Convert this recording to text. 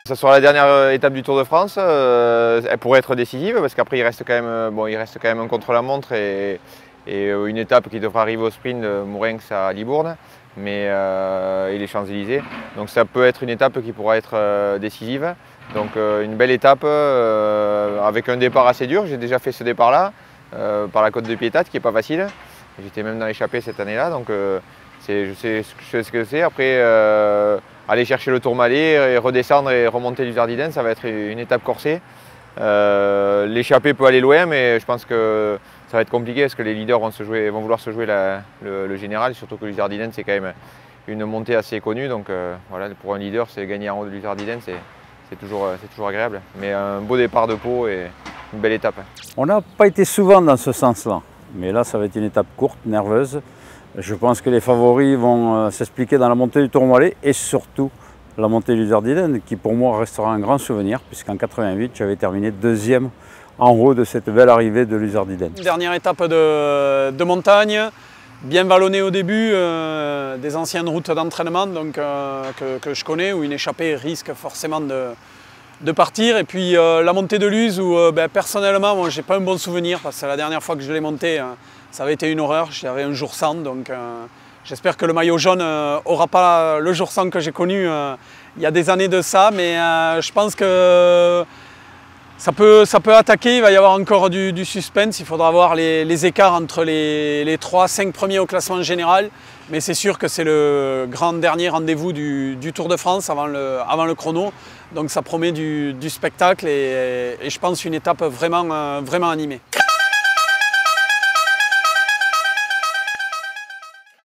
Ça sera la dernière étape du Tour de France, elle pourrait être décisive parce qu'après il reste quand même un contre-la-montre et une étape qui devra arriver au sprint de Mourenx à Libourne et les Champs-Élysées. Donc ça peut être une étape qui pourra être décisive. Donc une belle étape avec un départ assez dur. J'ai déjà fait ce départ-là par la côte de Piétat qui n'est pas facile. J'étais même dans l'échappée cette année-là, donc je sais ce que c'est. Après, aller chercher le Tourmalet et redescendre et remonter l'Uzardiden, ça va être une étape corsée. L'échappée peut aller loin, mais je pense que ça va être compliqué parce que les leaders vont vouloir se jouer le général, surtout que l'Uzardiden c'est quand même une montée assez connue. Donc voilà, pour un leader, c'est gagner en haut de l'Uzardiden, c'est toujours agréable. Mais un beau départ de Pau et une belle étape. On n'a pas été souvent dans ce sens-là, mais là ça va être une étape courte, nerveuse. Je pense que les favoris vont s'expliquer dans la montée du Tourmalet et surtout la montée du Uzardiden qui pour moi restera un grand souvenir puisqu'en 88 j'avais terminé deuxième en haut de cette belle arrivée de l'Uzardiden. Dernière étape de montagne, bien vallonnée au début, des anciennes routes d'entraînement que je connais où une échappée risque forcément de partir. Et puis la montée de l'Uz où personnellement moi j'ai pas un bon souvenir parce que la dernière fois que je l'ai montée ça avait été une horreur, j'avais un jour sans, donc j'espère que le maillot jaune n'aura pas le jour sans que j'ai connu il y a des années de ça, mais je pense que ça peut attaquer, il va y avoir encore du suspense, il faudra voir les écarts entre les 3-5 premiers au classement général, mais c'est sûr que c'est le grand dernier rendez-vous du Tour de France avant le chrono, donc ça promet du spectacle et je pense une étape vraiment animée.